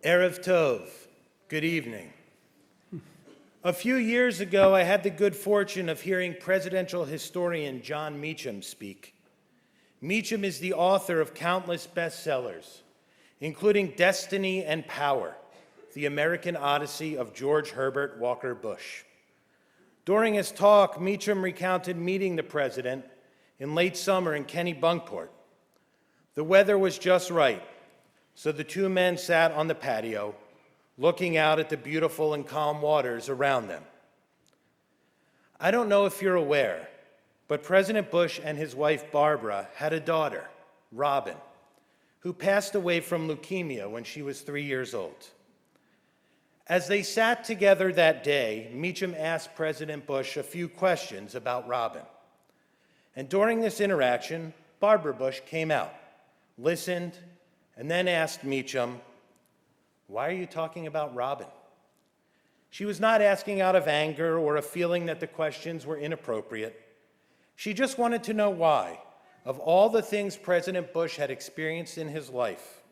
Erev Tov, good evening. A few years ago, I had the good fortune of hearing presidential historian John Meacham speak. Meacham is the author of countless bestsellers, including Destiny and Power, The American Odyssey of George Herbert Walker Bush. During his talk, Meacham recounted meeting the president in late summer in Kennebunkport. The weather was just right, so the two men sat on the patio, looking out at the beautiful and calm waters around them. I don't know if you're aware, but President Bush and his wife Barbara had a daughter, Robin, who passed away from leukemia when she was 3 years old. As they sat together that day, Meacham asked President Bush a few questions about Robin. And during this interaction, Barbara Bush came out, listened, and then asked Meacham, "Why are you talking about Robin?" She was not asking out of anger or a feeling that the questions were inappropriate. She just wanted to know why, of all the things President Bush had experienced in his life,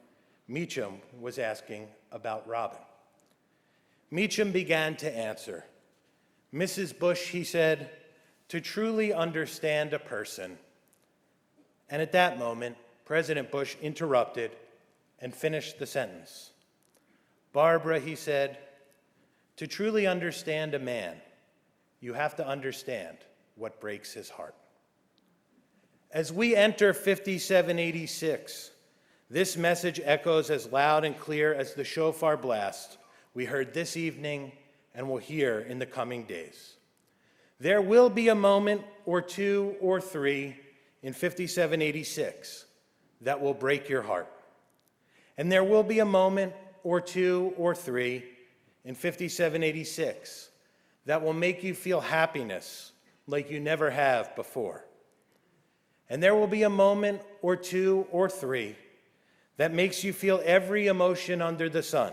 Meacham was asking about Robin. Meacham began to answer. "Mrs. Bush," he said, "to truly understand a person." And at that moment, President Bush interrupted and finished the sentence. "Barbara," he said, "to truly understand a man, you have to understand what breaks his heart." As we enter 5786, this message echoes as loud and clear as the shofar blast we heard this evening and will hear in the coming days. There will be a moment or two or three in 5786 that will break your heart. And there will be a moment or two or three in 5786 that will make you feel happiness like you never have before. And there will be a moment or two or three that makes you feel every emotion under the sun.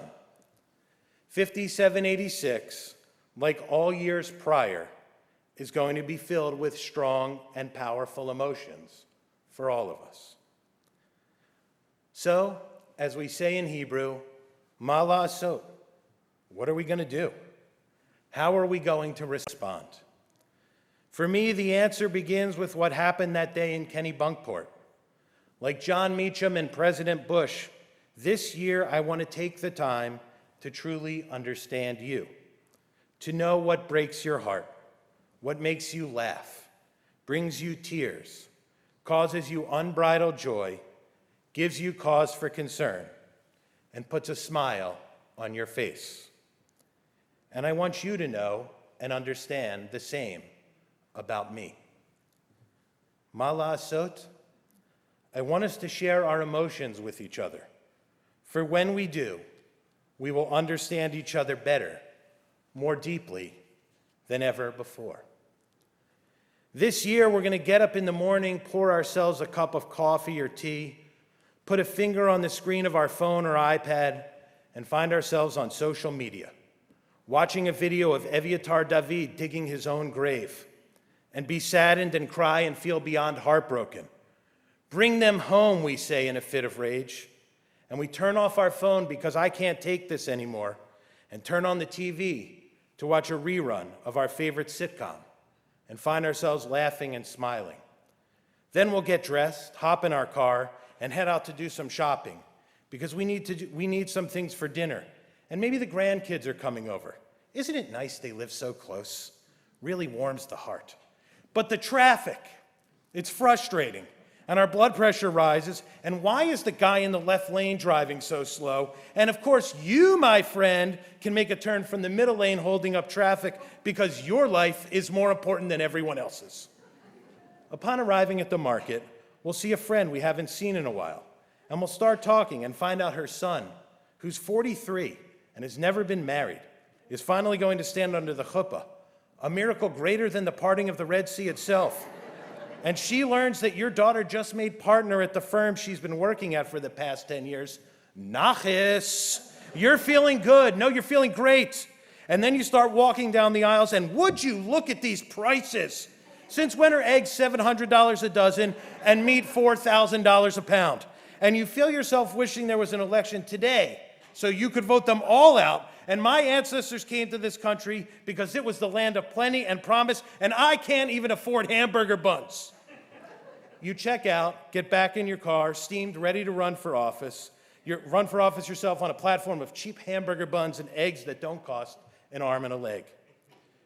5786, like all years prior, is going to be filled with strong and powerful emotions for all of us. So, as we say in Hebrew, ma la'asot, what are we going to do? How are we going to respond? For me, the answer begins with what happened that day in Kennebunkport. Like John Meacham and President Bush, this year I want to take the time to truly understand you, to know what breaks your heart, what makes you laugh, brings you tears, causes you unbridled joy, gives you cause for concern, and puts a smile on your face. And I want you to know and understand the same about me. Ma la'asot, I want us to share our emotions with each other. For when we do, we will understand each other better, more deeply than ever before. This year, we're going to get up in the morning, pour ourselves a cup of coffee or tea, put a finger on the screen of our phone or iPad, and find ourselves on social media, watching a video of Eviatar David digging his own grave, and be saddened and cry and feel beyond heartbroken. Bring them home, we say in a fit of rage, and we turn off our phone because I can't take this anymore, and turn on the TV to watch a rerun of our favorite sitcom, and find ourselves laughing and smiling. Then we'll get dressed, hop in our car, and head out to do some shopping because we need some things for dinner. And maybe the grandkids are coming over. Isn't it nice they live so close? Really warms the heart. But the traffic, it's frustrating. And our blood pressure rises. And why is the guy in the left lane driving so slow? And of course, you, my friend, can make a turn from the middle lane holding up traffic because your life is more important than everyone else's. Upon arriving at the market, we'll see a friend we haven't seen in a while, and we'll start talking and find out her son, who's 43 and has never been married, is finally going to stand under the chuppah, a miracle greater than the parting of the Red Sea itself. And she learns that your daughter just made partner at the firm she's been working at for the past 10 years. Nachis, you're feeling good. No, you're feeling great. And then you start walking down the aisles, and would you look at these prices? Since when are eggs $700 a dozen and meat $4,000 a pound? And you feel yourself wishing there was an election today so you could vote them all out. And my ancestors came to this country because it was the land of plenty and promise, and I can't even afford hamburger buns. You check out, get back in your car, steamed, ready to run for office. You run for office yourself on a platform of cheap hamburger buns and eggs that don't cost an arm and a leg.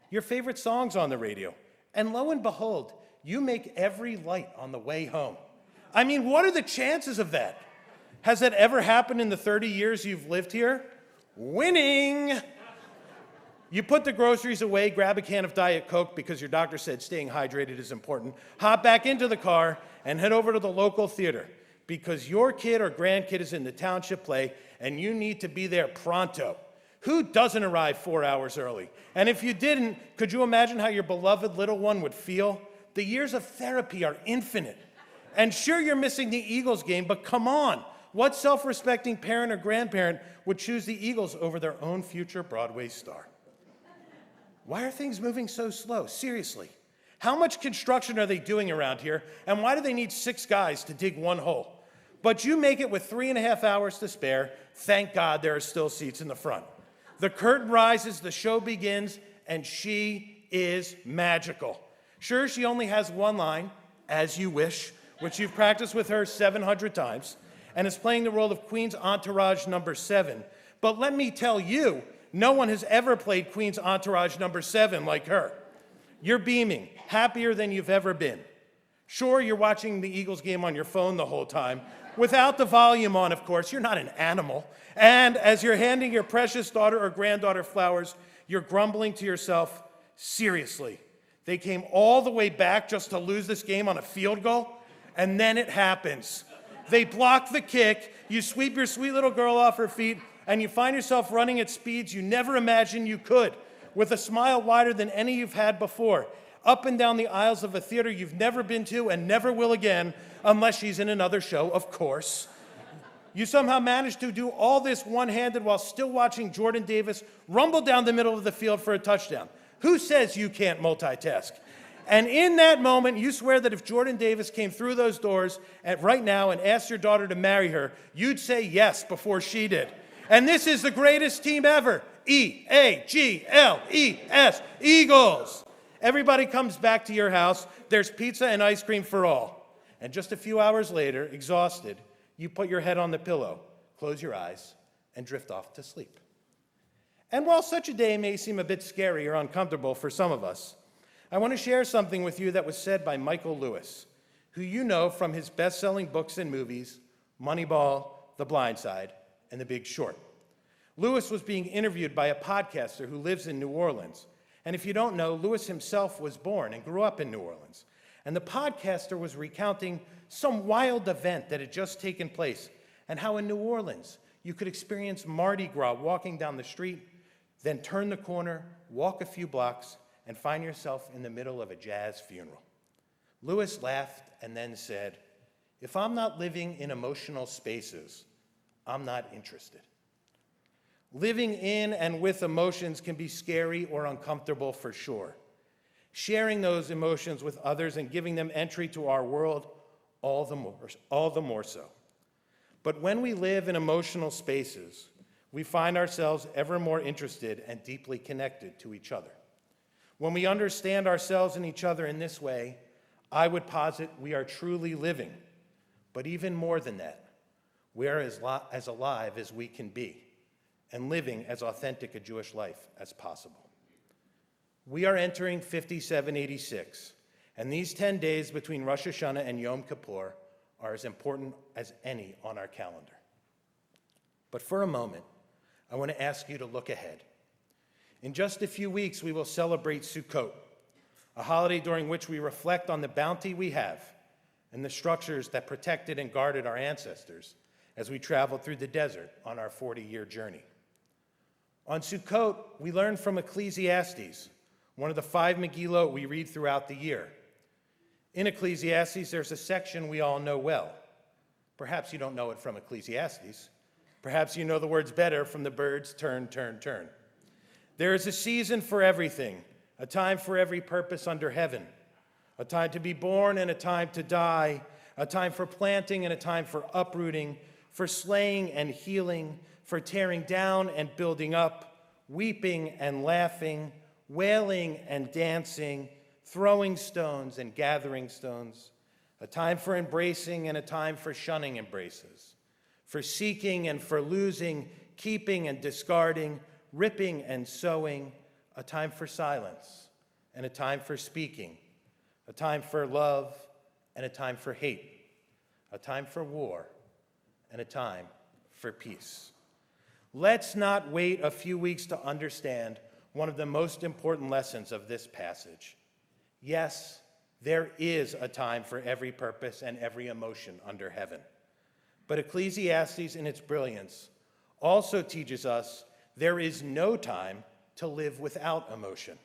Your favorite song's on the radio, and lo and behold, you make every light on the way home. I mean, what are the chances of that? Has that ever happened in the 30 years you've lived here? Winning! You put the groceries away, grab a can of Diet Coke because your doctor said staying hydrated is important, hop back into the car, and head over to the local theater because your kid or grandkid is in the township play and you need to be there pronto. Who doesn't arrive 4 hours early? And if you didn't, could you imagine how your beloved little one would feel? The years of therapy are infinite. And sure, you're missing the Eagles game, but come on. What self-respecting parent or grandparent would choose the Eagles over their own future Broadway star? Why are things moving so slow? Seriously. How much construction are they doing around here? And why do they need 6 guys to dig one hole? But you make it with 3.5 hours to spare. Thank God there are still seats in the front. The curtain rises, the show begins, and she is magical. Sure, she only has one line, "As you wish," which you've practiced with her 700 times, and is playing the role of Queen's entourage number 7. But let me tell you, no one has ever played Queen's entourage number 7 like her. You're beaming, happier than you've ever been. Sure, you're watching the Eagles game on your phone the whole time, without the volume on, of course. You're not an animal. And as you're handing your precious daughter or granddaughter flowers, you're grumbling to yourself, seriously, they came all the way back just to lose this game on a field goal? And then it happens. They block the kick, you sweep your sweet little girl off her feet, and you find yourself running at speeds you never imagined you could, with a smile wider than any you've had before, up and down the aisles of a theater you've never been to and never will again, unless she's in another show, of course. You somehow managed to do all this one-handed while still watching Jordan Davis rumble down the middle of the field for a touchdown. Who says you can't multitask? And in that moment, you swear that if Jordan Davis came through those doors right now and asked your daughter to marry her, you'd say yes before she did. And this is the greatest team ever. E-A-G-L-E-S, Eagles. Everybody comes back to your house. There's pizza and ice cream for all. And just a few hours later, exhausted, you put your head on the pillow, close your eyes, and drift off to sleep. And while such a day may seem a bit scary or uncomfortable for some of us, I want to share something with you that was said by Michael Lewis, who you know from his best-selling books and movies, Moneyball, The Blind Side, and The Big Short. Lewis was being interviewed by a podcaster who lives in New Orleans. And if you don't know, Lewis himself was born and grew up in New Orleans. And the podcaster was recounting some wild event that had just taken place and how in New Orleans you could experience Mardi Gras walking down the street, then turn the corner, walk a few blocks, and find yourself in the middle of a jazz funeral. Lewis laughed and then said, "If I'm not living in emotional spaces, I'm not interested." Living in and with emotions can be scary or uncomfortable for sure. Sharing those emotions with others and giving them entry to our world, all the more so. But when we live in emotional spaces, we find ourselves ever more interested and deeply connected to each other. When we understand ourselves and each other in this way, I would posit we are truly living. But even more than that, we are as alive as we can be, and living as authentic a Jewish life as possible. We are entering 5786, and these 10 days between Rosh Hashanah and Yom Kippur are as important as any on our calendar. But for a moment, I want to ask you to look ahead. In just a few weeks, we will celebrate Sukkot, a holiday during which we reflect on the bounty we have and the structures that protected and guarded our ancestors as we traveled through the desert on our 40-year journey. On Sukkot, we learn from Ecclesiastes, one of the 5 Megillot we read throughout the year. In Ecclesiastes, there's a section we all know well. Perhaps you don't know it from Ecclesiastes. Perhaps you know the words better from the birds, turn, turn, turn. There is a season for everything, a time for every purpose under heaven, a time to be born and a time to die, a time for planting and a time for uprooting, for slaying and healing, for tearing down and building up, weeping and laughing, wailing and dancing, throwing stones and gathering stones, a time for embracing and a time for shunning embraces, for seeking and for losing, keeping and discarding, ripping and sewing, a time for silence and a time for speaking, a time for love and a time for hate, a time for war and a time for peace. Let's not wait a few weeks to understand one of the most important lessons of this passage. Yes, there is a time for every purpose and every emotion under heaven. But Ecclesiastes, in its brilliance, also teaches us there is no time to live without emotion.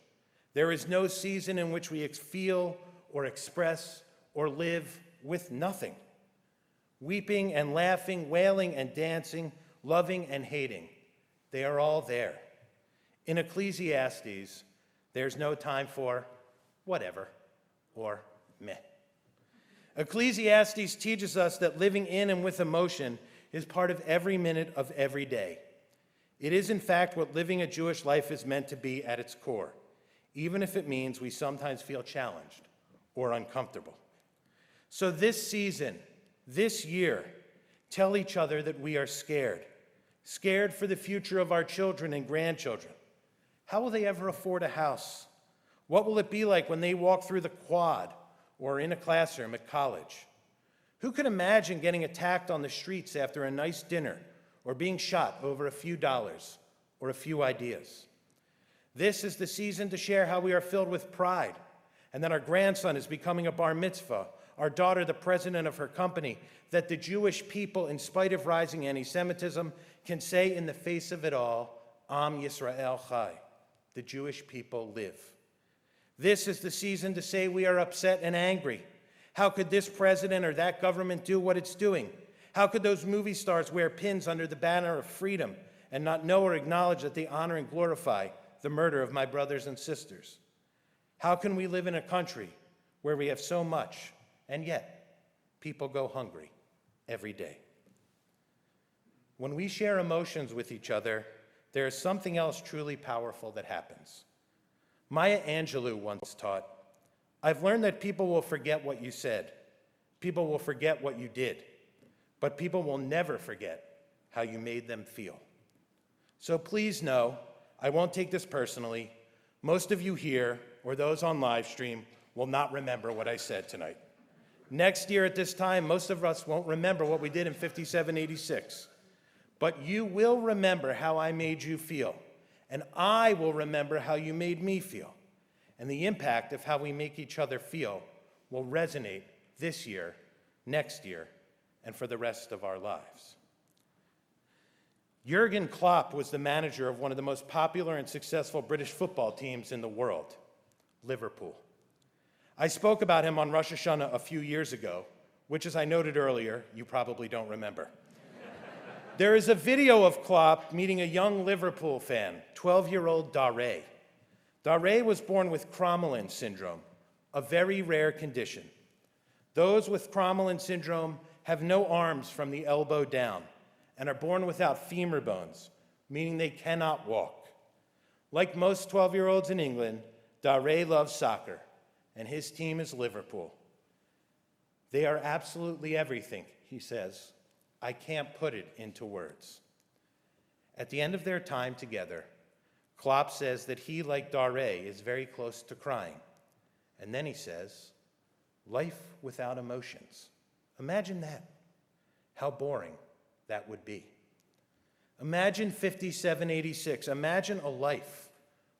There is no season in which we feel or express or live with nothing. Weeping and laughing, wailing and dancing, loving and hating, they are all there. In Ecclesiastes, there's no time for whatever or meh. Ecclesiastes teaches us that living in and with emotion is part of every minute of every day. It is, in fact, what living a Jewish life is meant to be at its core, even if it means we sometimes feel challenged or uncomfortable. So this season, this year, tell each other that we are scared for the future of our children and grandchildren. How will they ever afford a house? What will it be like when they walk through the quad or in a classroom at college? Who could imagine getting attacked on the streets after a nice dinner or being shot over a few dollars or a few ideas? This is the season to share how we are filled with pride and that our grandson is becoming a bar mitzvah, our daughter the president of her company, that the Jewish people, in spite of rising anti-Semitism, can say in the face of it all, Am Yisrael Chai, the Jewish people live. This is the season to say we are upset and angry. How could this president or that government do what it's doing? How could those movie stars wear pins under the banner of freedom and not know or acknowledge that they honor and glorify the murder of my brothers and sisters? How can we live in a country where we have so much and yet people go hungry every day? When we share emotions with each other, there is something else truly powerful that happens. Maya Angelou once taught, I've learned that people will forget what you said. People will forget what you did. But people will never forget how you made them feel. So please know, I won't take this personally. Most of you here, or those on live stream, will not remember what I said tonight. Next year at this time, most of us won't remember what we did in 5786. But you will remember how I made you feel. And I will remember how you made me feel. And the impact of how we make each other feel will resonate this year, next year, and for the rest of our lives. Jurgen Klopp was the manager of one of the most popular and successful British football teams in the world, Liverpool. I spoke about him on Rosh Hashanah a few years ago, which, as I noted earlier, you probably don't remember. There is a video of Klopp meeting a young Liverpool fan, 12-year-old Dare. Dare was born with Crommelin syndrome, a very rare condition. Those with Crommelin syndrome have no arms from the elbow down and are born without femur bones, meaning they cannot walk. Like most 12-year-olds in England, Dare loves soccer, and his team is Liverpool. They are absolutely everything, he says. I can't put it into words. At the end of their time together, Klopp says that he, like Dare, is very close to crying. And then he says, life without emotions. Imagine that. How boring that would be. Imagine 5786. Imagine a life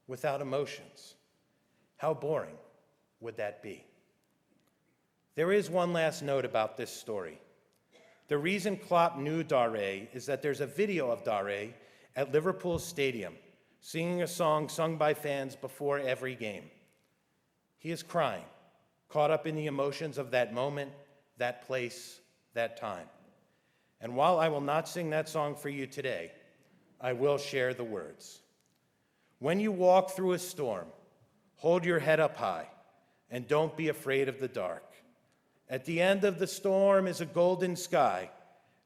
without emotions. How boring would that be? There is one last note about this story. The reason Klopp knew Dare is that there's a video of Dare at Liverpool Stadium singing a song sung by fans before every game. He is crying, caught up in the emotions of that moment, that place, that time. And while I will not sing that song for you today, I will share the words. When you walk through a storm, hold your head up high and don't be afraid of the dark. At the end of the storm is a golden sky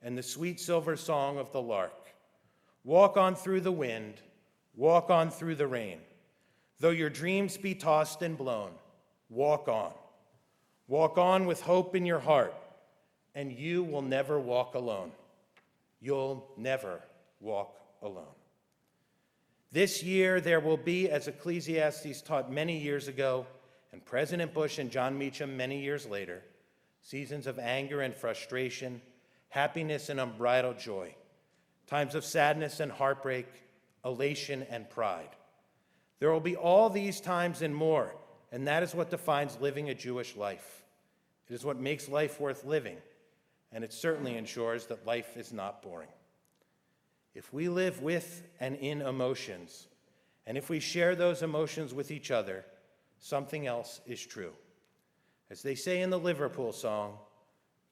and the sweet silver song of the lark. Walk on through the wind, walk on through the rain. Though your dreams be tossed and blown, walk on. Walk on with hope in your heart, and you will never walk alone. You'll never walk alone. This year there will be, as Ecclesiastes taught many years ago, and President Bush and John Meacham many years later, seasons of anger and frustration, happiness and unbridled joy, times of sadness and heartbreak, elation and pride. There will be all these times and more, and that is what defines living a Jewish life. It is what makes life worth living, and it certainly ensures that life is not boring. If we live with and in emotions, and if we share those emotions with each other, something else is true. As they say in the Liverpool song,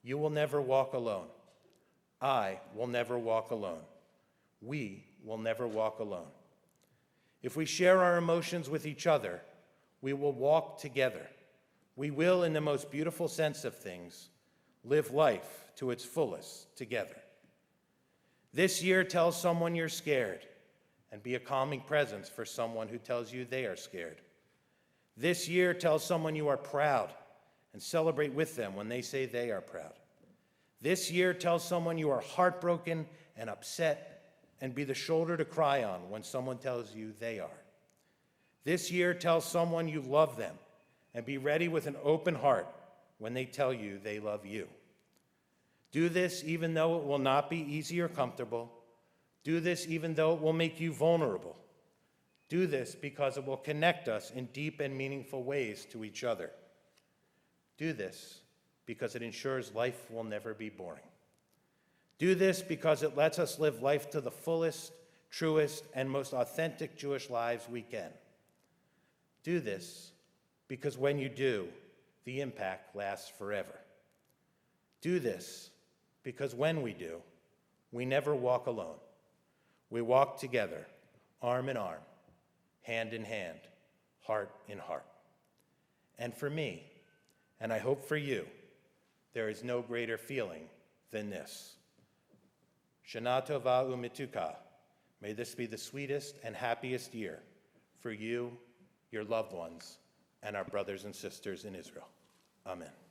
you will never walk alone. I will never walk alone. We will never walk alone. If we share our emotions with each other, we will walk together. We will, in the most beautiful sense of things, live life to its fullest together. This year, tell someone you're scared and be a calming presence for someone who tells you they are scared. This year, tell someone you are proud and celebrate with them when they say they are proud. This year, tell someone you are heartbroken and upset and be the shoulder to cry on when someone tells you they are. This year, tell someone you love them and be ready with an open heart when they tell you they love you. Do this even though it will not be easy or comfortable. Do this even though it will make you vulnerable. Do this because it will connect us in deep and meaningful ways to each other. Do this because it ensures life will never be boring. Do this because it lets us live life to the fullest, truest, and most authentic Jewish lives we can. Do this because when you do, the impact lasts forever. Do this because when we do, we never walk alone. We walk together, arm in arm, hand in hand, heart in heart. And for me, and I hope for you, there is no greater feeling than this. Shana Tova Umituka. May this be the sweetest and happiest year for you, your loved ones, and our brothers and sisters in Israel. Amen.